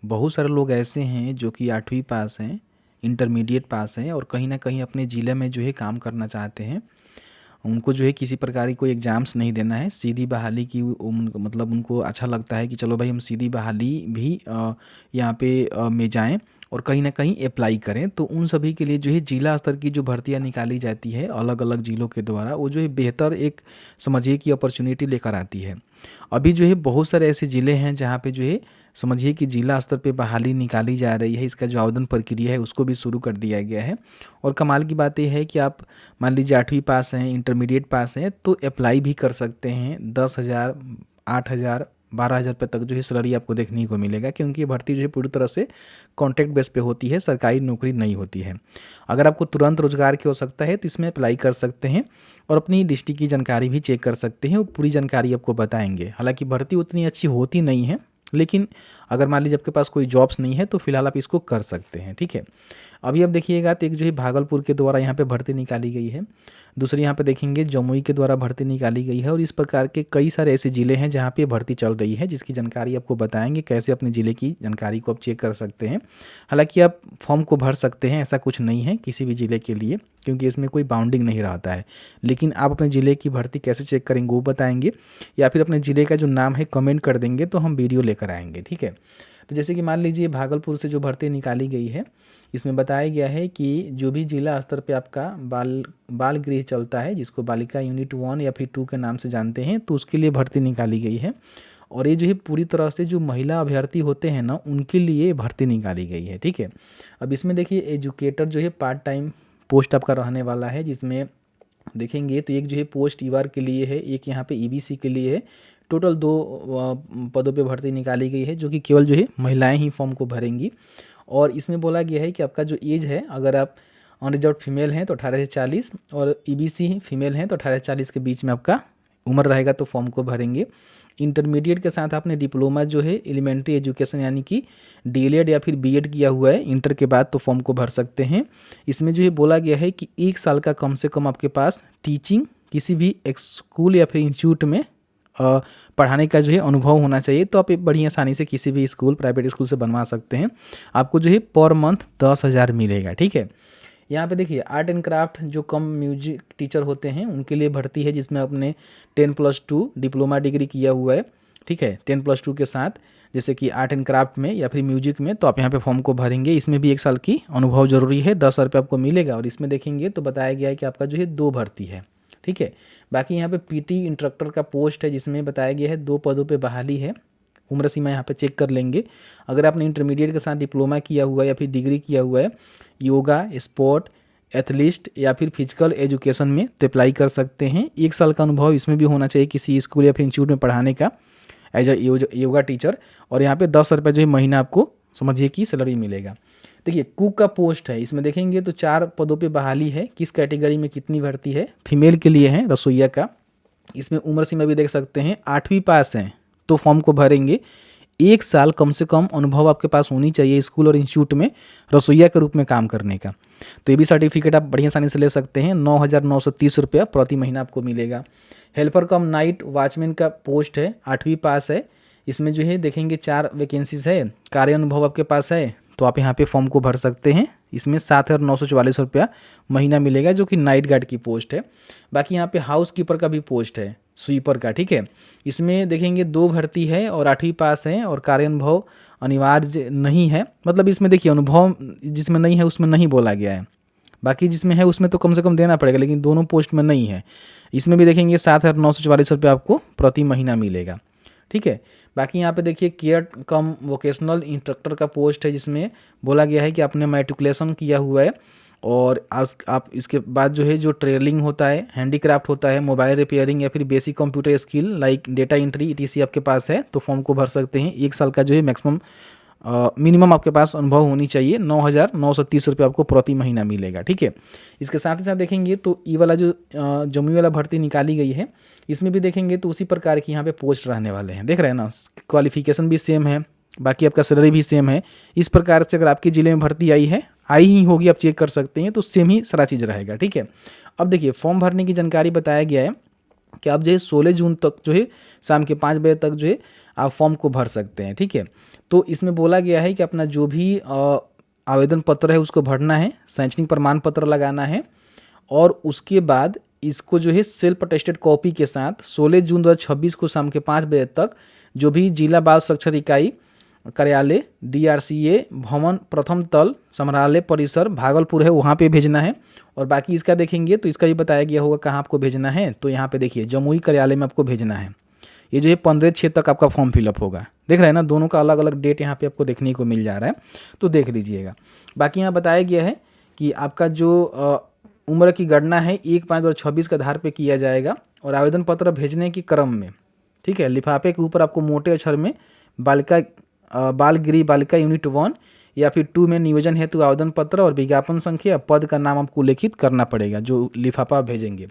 बहुत सारे लोग ऐसे हैं जो कि 8वीं पास हैं, इंटरमीडिएट पास हैं और कहीं न कहीं अपने ज़िले में जो है काम करना चाहते हैं। उनको जो है किसी प्रकार की कोई एग्ज़ाम्स नहीं देना है, सीधी बहाली की मतलब उनको अच्छा लगता है कि चलो भाई हम सीधी बहाली भी यहाँ पे में जाएँ और कहीं न कहीं अप्लाई करें। तो उन सभी के लिए जो है जिला स्तर की जो भर्तियाँ निकाली जाती है अलग-अलग ज़िलों के द्वारा, वो जो है बेहतर एक समझिए कि अपॉर्च्युनिटी लेकर आती है। अभी जो है बहुत सारे ऐसे ज़िले हैं जहाँ पे जो है समझिए कि जिला स्तर पे बहाली निकाली जा रही है, इसका जो आवेदन प्रक्रिया है उसको भी शुरू कर दिया गया है। और कमाल की बात ये है कि आप मान लीजिए 8वीं पास हैं, इंटरमीडिएट पास हैं, तो अप्लाई भी कर सकते हैं। 10,000, 8,000, 12,000 रुपये तक जो है सैलरी आपको देखने को मिलेगा, क्योंकि ये भर्ती जो है पूरी तरह से कॉन्ट्रैक्ट बेस पे होती है, सरकारी नौकरी नहीं होती है। अगर आपको तुरंत रोजगार की आवश्यकता है तो इसमें अप्लाई कर सकते हैं और अपनी डिस्ट्रिक्ट की जानकारी भी चेक कर सकते हैं, वो पूरी जानकारी आपको बताएंगे। हालांकि भर्ती उतनी अच्छी होती नहीं है, लेकिन अगर मान लीजिए आपके पास कोई जॉब्स नहीं है तो फिलहाल आप इसको कर सकते हैं, ठीक है। अभी आप देखिएगा तो एक जो है भागलपुर के द्वारा यहाँ पे भर्ती निकाली गई है, दूसरी यहाँ पे देखेंगे जमुई के द्वारा भर्ती निकाली गई है और इस प्रकार के कई सारे ऐसे ज़िले हैं जहाँ पे भर्ती चल रही है, जिसकी जानकारी आपको बताएंगे कैसे अपने ज़िले की जानकारी को आप चेक कर सकते हैं। हालांकि आप फॉर्म को भर सकते हैं, ऐसा कुछ नहीं है किसी भी ज़िले के लिए, क्योंकि इसमें कोई बाउंडिंग नहीं रहता है। लेकिन आप अपने ज़िले की भर्ती कैसे चेक करेंगे वो बताएंगे, या फिर अपने ज़िले का जो नाम है कमेंट कर देंगे तो हम वीडियो लेकर आएंगे, ठीक है। तो जैसे कि मान लीजिए भागलपुर से जो भर्ती निकाली गई है, इसमें बताया गया है कि जो भी जिला स्तर पे आपका बाल गृह चलता है, जिसको बालिका यूनिट 1 या फिर 2 के नाम से जानते हैं, तो उसके लिए भर्ती निकाली गई है। और ये जो है पूरी तरह से जो महिला अभ्यर्थी होते हैं ना, उनके लिए भर्ती निकाली गई है, ठीक है। अब इसमें देखिए एजुकेटर जो है पार्ट टाइम पोस्ट आपका रहने वाला है, जिसमें देखेंगे तो एक जो है पोस्ट ईवार के लिए है, एक यहाँ पे ईबीसी के लिए है। टोटल 2 पदों पे भर्ती निकाली गई है, जो कि केवल जो है महिलाएं ही फॉर्म को भरेंगी। और इसमें बोला गया है कि आपका जो एज है, अगर आप अनरिजर्व फीमेल हैं तो 18 से 40 और ईबीसी फीमेल हैं तो 18 से 40 के बीच में आपका उम्र रहेगा तो फॉर्म को भरेंगे। इंटरमीडिएट के साथ आपने डिप्लोमा जो है एलिमेंट्री एजुकेशन यानी कि डीएलएड या फिर बीएड किया हुआ है इंटर के बाद, तो फॉर्म को भर सकते हैं। इसमें जो है बोला गया है कि 1 साल का कम से कम आपके पास टीचिंग किसी भी एक स्कूल या फिर इंस्टीट्यूट में पढ़ाने का जो है अनुभव होना चाहिए, तो आप बड़ी आसानी से किसी भी स्कूल, प्राइवेट स्कूल से बनवा सकते हैं। आपको जो है पर मंथ 10,000 मिलेगा, ठीक है। यहाँ पे देखिए आर्ट एंड क्राफ्ट जो कम म्यूजिक टीचर होते हैं उनके लिए भर्ती है, जिसमें आपने 10+2 डिप्लोमा डिग्री किया हुआ है, ठीक है। 10+2 के साथ जैसे कि आर्ट एंड क्राफ्ट में या फिर म्यूजिक में, तो आप यहाँ पे फॉर्म को भरेंगे। इसमें भी 1 साल की अनुभव जरूरी है, 10,000 रुपये आपको मिलेगा। और इसमें देखेंगे तो बताया गया है कि आपका जो है 2 भर्ती है, ठीक है। बाकी यहाँ पे पीटी इंस्ट्रक्टर का पोस्ट है, जिसमें बताया गया है 2 पदों पे बहाली है। उम्र सीमा यहाँ पे चेक कर लेंगे। अगर आपने इंटरमीडिएट के साथ डिप्लोमा किया हुआ है या फिर डिग्री किया हुआ है योगा, स्पोर्ट, एथलीस्ट या फिर फिजिकल एजुकेशन में, तो अप्लाई कर सकते हैं। 1 साल का अनुभव इसमें भी होना चाहिए किसी स्कूल या फिर इंस्टीट्यूट में पढ़ाने का एज अ योगा टीचर। और यहाँ पे 10 रुपये जो है महीना आपको समझिए कि सैलरी मिलेगा। देखिए कुक का पोस्ट है, इसमें देखेंगे तो 4 पदों पे बहाली है। किस कैटेगरी में कितनी भर्ती है? फीमेल के लिए है, रसोइया का। इसमें उम्र सीमा भी देख सकते हैं, 8वीं पास हैं तो फॉर्म को भरेंगे। 1 साल कम से कम अनुभव आपके पास होनी चाहिए स्कूल और इंस्टीट्यूट में रसोइया के रूप में काम करने का। तो ये भी सर्टिफिकेट आप बढ़िया आसानी से ले सकते हैं। 9,930 रुपया प्रति महीना आपको मिलेगा। हेल्पर कम नाइट वॉचमैन का पोस्ट है, 8वीं पास है। इसमें जो है देखेंगे 4 वैकेंसीज है। कार्य अनुभव आपके पास है तो आप यहाँ पे फॉर्म को भर सकते हैं। इसमें 7,944 रुपया महीना मिलेगा, जो कि नाइट गार्ड की पोस्ट है। बाकी यहाँ पे हाउस कीपर का भी पोस्ट है, स्वीपर का, ठीक है। इसमें देखेंगे 2 भर्ती है और 8वीं पास है और कार्य अनुभव अनिवार्य नहीं है। मतलब इसमें देखिए अनुभव जिसमें नहीं है उसमें नहीं बोला गया है, बाकी जिसमें है उसमें तो कम से कम देना पड़ेगा, लेकिन दोनों पोस्ट में नहीं है। इसमें भी देखेंगे 7,944 रुपये आपको प्रति महीना मिलेगा, ठीक है। बाकी यहाँ पे देखिए केयर कम वोकेशनल इंस्ट्रक्टर का पोस्ट है, जिसमें बोला गया है कि आपने मैट्रिकुलेशन किया हुआ है और आप इसके बाद जो है जो ट्रेनिंग होता है, हैंडीक्राफ्ट होता है, मोबाइल रिपेयरिंग या फिर basic computer skill like data entry etc आपके पास है, तो फॉर्म को भर सकते हैं। 1 साल का जो है मैक्सिमम मिनिमम आपके पास अनुभव होनी चाहिए। 9,930 रुपये आपको प्रति महीना मिलेगा, ठीक है। इसके साथ ही साथ देखेंगे तो ये वाला जो जमुई वाला भर्ती निकाली गई है, इसमें भी देखेंगे तो उसी प्रकार की यहाँ पे पोस्ट रहने वाले हैं। देख रहे हैं ना, क्वालिफिकेशन भी सेम है, बाकी आपका सैलरी भी सेम है। इस प्रकार से अगर आपके ज़िले में भर्ती आई ही होगी, आप चेक कर सकते हैं, तो सेम ही सारा चीज़ रहेगा, ठीक है। अब देखिए फॉर्म भरने की जानकारी बताया गया है कि आप जो है 16 जून तक जो है शाम के 5 बजे तक जो है आप फॉर्म को भर सकते हैं, ठीक है। तो इसमें बोला गया है कि अपना जो भी आवेदन पत्र है उसको भरना है, शैक्षणिक प्रमाण पत्र लगाना है और उसके बाद इसको जो है सेल्फ अटेस्टेड कॉपी के साथ 16 जून 2026 को शाम के 5 बजे तक जो भी जिला बाल सुरक्षा इकाई कार्यालय DRCA भवन प्रथम तल संग्रहालय परिसर भागलपुर है वहाँ पे भेजना है। और बाकी इसका देखेंगे तो इसका भी बताया गया होगा कहाँ आपको भेजना है। तो यहाँ पे देखिए जमुई कार्यालय में आपको भेजना है। ये जो है 15/6 तक आपका फॉर्म फिलअप होगा। देख रहे हैं ना, दोनों का अलग अलग डेट यहाँ पे आपको देखने को मिल जा रहा है, तो देख लीजिएगा। बाकी यहाँ बताया गया है कि आपका जो उम्र की गणना है 1/5/2026 के आधार पे किया जाएगा और आवेदन पत्र भेजने के क्रम में, ठीक है, लिफाफे के ऊपर आपको मोटे अक्षर में बाल गृह बालिका यूनिट 1 या फिर 2 में नियोजन हेतु आवेदन पत्र और विज्ञापन संख्या पद का नाम आपको उल्लेखित करना पड़ेगा जो लिफाफा भेजेंगे।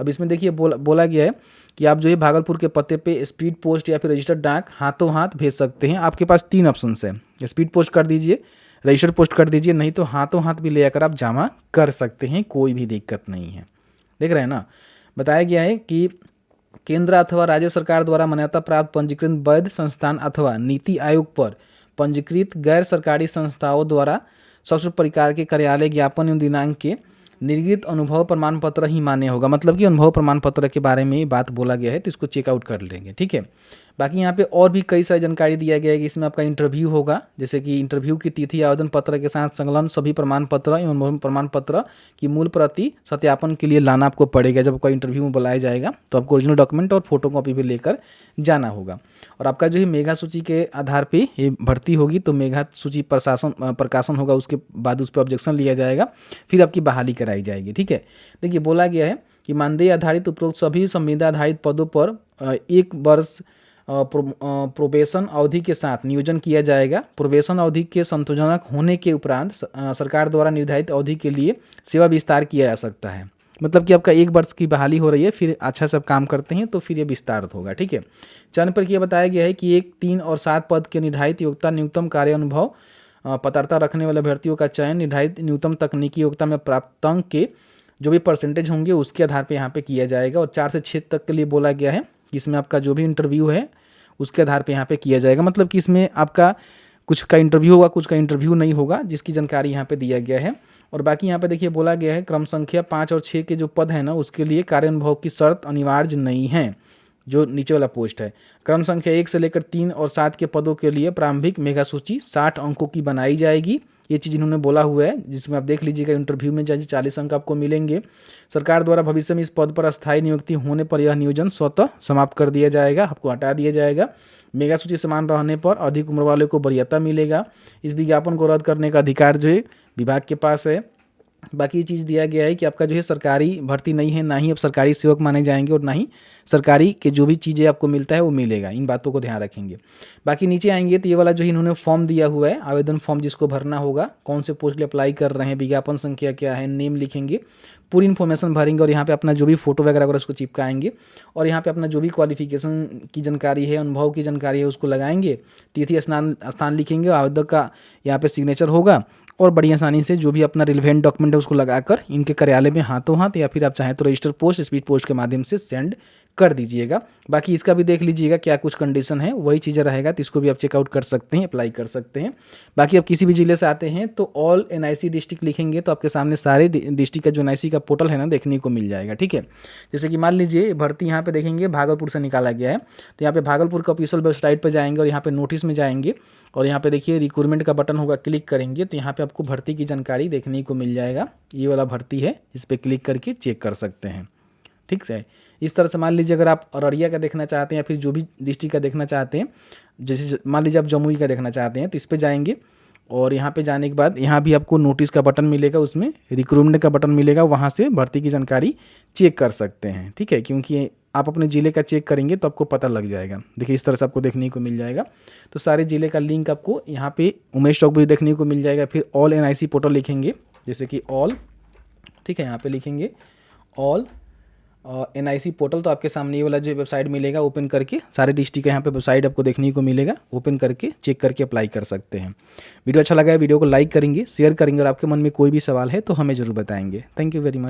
अब इसमें देखिए बोला गया है कि आप जो है भागलपुर के पते पे स्पीड पोस्ट या फिर रजिस्टर्ड डाक हाथों हाथ भेज सकते हैं। आपके पास 3 ऑप्शन है, स्पीड पोस्ट कर दीजिए, रजिस्टर्ड पोस्ट कर दीजिए, नहीं तो हाथों हाथ भी ले आकर आप जमा कर सकते हैं, कोई भी दिक्कत नहीं है। देख रहे हैं ना, बताया गया है कि केंद्र अथवा राज्य सरकार द्वारा मान्यता प्राप्त पंजीकृत वैध संस्थान अथवा नीति आयोग पर पंजीकृत गैर सरकारी संस्थाओं द्वारा सशस्त्र प्रकार के कार्यालय ज्ञापन एवं दिनांक के निर्गत अनुभव प्रमाण पत्र ही मान्य होगा। मतलब कि अनुभव प्रमाण पत्र के बारे में बात बोला गया है, तो इसको चेकआउट कर लेंगे, ठीक है। बाकी यहाँ पे और भी कई सारी जानकारी दिया गया है कि इसमें आपका इंटरव्यू होगा, जैसे कि इंटरव्यू की तिथि आवेदन पत्र के साथ संलग्न सभी प्रमाण पत्र एवं प्रमाण पत्र की मूल प्रति सत्यापन के लिए लाना आपको पड़ेगा। जब आपका इंटरव्यू में बुलाया जाएगा तो आपको ओरिजिनल डॉक्यूमेंट और फोटो कॉपी भी लेकर जाना होगा। और आपका जो है मेगा सूची के आधार पर ये भर्ती होगी, तो मेगा सूची प्रकाशन होगा, उसके बाद उस पर ऑब्जेक्शन लिया जाएगा, फिर आपकी बहाली कराई जाएगी, ठीक है। देखिए बोला गया है कि मानदेय आधारित उपरोक्त सभी संविदा आधारित पदों पर 1 वर्ष प्रोबेशन अवधि के साथ नियोजन किया जाएगा। प्रोबेशन अवधि के संतोषजनक होने के उपरांत सरकार द्वारा निर्धारित अवधि के लिए सेवा विस्तार किया जा सकता है। मतलब कि आपका 1 वर्ष की बहाली हो रही है, फिर अच्छा से काम करते हैं तो फिर ये विस्तार होगा, ठीक है। चयन प्रक्रिया बताया गया है कि 1, 3 और 7 पद के निर्धारित योग्यता न्यूनतम कार्य अनुभव पात्रता रखने वाले अभ्यर्थियों का चयन निर्धारित न्यूनतम तकनीकी योग्यता में प्राप्त अंक के जो भी परसेंटेज होंगे उसके आधार पर यहाँ पे किया जाएगा। और 4 से 6 तक के लिए बोला गया है कि इसमें आपका जो भी इंटरव्यू है उसके आधार पे यहाँ पे किया जाएगा। मतलब कि इसमें आपका कुछ का इंटरव्यू होगा, कुछ का इंटरव्यू नहीं होगा, जिसकी जानकारी यहाँ पे दिया गया है। और बाकी यहाँ पे देखिए बोला गया है क्रम संख्या 5 और 6 के जो पद है ना उसके लिए कार्य अनुभव की शर्त अनिवार्य नहीं है, जो नीचे वाला पोस्ट है। क्रम संख्या 1 से लेकर 3 और 7 के पदों के लिए प्रारंभिक मेगा सूची 60 अंकों की बनाई जाएगी। ये चीज़ इन्होंने बोला हुआ है, जिसमें आप देख लीजिएगा इंटरव्यू में जो 40 अंक आपको मिलेंगे। सरकार द्वारा भविष्य में इस पद पर अस्थायी नियुक्ति होने पर यह नियोजन स्वतः समाप्त कर दिया जाएगा, आपको हटा दिया जाएगा। मेगा सूची समान रहने पर अधिक उम्र वाले को वरीयता मिलेगा। इस विज्ञापन को रद्द करने का अधिकार जो है विभाग के पास है। बाकी चीज़ दिया गया है कि आपका जो है सरकारी भर्ती नहीं है, ना ही आप सरकारी सेवक माने जाएंगे और ना ही सरकारी के जो भी चीज़ें आपको मिलता है वो मिलेगा। इन बातों को ध्यान रखेंगे। बाकी नीचे आएंगे तो ये वाला जो इन्होंने फॉर्म दिया हुआ है, आवेदन फॉर्म जिसको भरना होगा, कौन से पोस्ट के लिए अप्लाई कर रहे हैं, विज्ञापन संख्या क्या है, नेम लिखेंगे, पूरी इन्फॉर्मेशन भरेंगे और यहाँ पे अपना जो भी फोटो वगैरह उसको चिपकाएंगे और यहाँ पे अपना जो भी क्वालिफिकेशन की जानकारी है, अनुभव की जानकारी है उसको लगाएंगे, तिथि स्थान लिखेंगे, आवेदक का यहाँ पे सिग्नेचर होगा और बड़ी आसानी से जो भी अपना रिलेवेंट डॉक्यूमेंट है उसको लगाकर इनके कार्यालय में हाथों हाथ या फिर आप चाहें तो रजिस्टर पोस्ट, स्पीड पोस्ट के माध्यम से सेंड कर दीजिएगा। बाकी इसका भी देख लीजिएगा क्या कुछ कंडीशन है, वही चीज़ें रहेगा, तो इसको भी आप चेकआउट कर सकते हैं, अप्लाई कर सकते हैं। बाकी आप किसी भी जिले से आते हैं तो ऑल NIC डिस्ट्रिक्ट लिखेंगे तो आपके सामने सारे डिस्ट्रिक्ट का जो NIC का पोर्टल है ना देखने को मिल जाएगा, ठीक है। जैसे कि मान लीजिए भर्ती यहाँ पे देखेंगे भागलपुर से निकाला गया है, तो यहाँ पे भागलपुर का ऑफिशियल वेबसाइट पर जाएंगे और यहाँ पे नोटिस में जाएंगे और यहाँ पे देखिए रिक्रूटमेंट का बटन होगा, क्लिक करेंगे तो यहाँ पे आपको भर्ती की जानकारी देखने को मिल जाएगा। ये वाला भर्ती है, इस पर क्लिक करके चेक कर सकते हैं, ठीक है। इस तरह से मान लीजिए अगर आप अररिया का देखना चाहते हैं या फिर जो भी डिस्ट्रिक्ट का देखना चाहते हैं, जैसे मान लीजिए आप जमुई का देखना चाहते हैं तो इस पर जाएंगे और यहाँ पे जाने के बाद यहाँ भी आपको नोटिस का बटन मिलेगा, उसमें रिक्रूटमेंट का बटन मिलेगा, वहाँ से भर्ती की जानकारी चेक कर सकते हैं, ठीक है। क्योंकि आप अपने ज़िले का चेक करेंगे तो आपको पता लग जाएगा। देखिए इस तरह से आपको देखने को मिल जाएगा। तो सारे ज़िले का लिंक आपको यहाँ पे उमेश चौक भी देखने को मिल जाएगा। फिर ऑल NIC पोर्टल लिखेंगे, जैसे कि ऑल, ठीक है, यहाँ पे लिखेंगे ऑल NIC पोर्टल, तो आपके सामने ये वाला जो वेबसाइट मिलेगा, ओपन करके सारे डिस्ट्रिक्ट का यहाँ पे वेबसाइट आपको देखने को मिलेगा, ओपन करके चेक करके अप्लाई कर सकते हैं। वीडियो अच्छा लगा है, वीडियो को लाइक करेंगे, शेयर करेंगे और आपके मन में कोई भी सवाल है तो हमें ज़रूर बताएंगे। Thank you very much.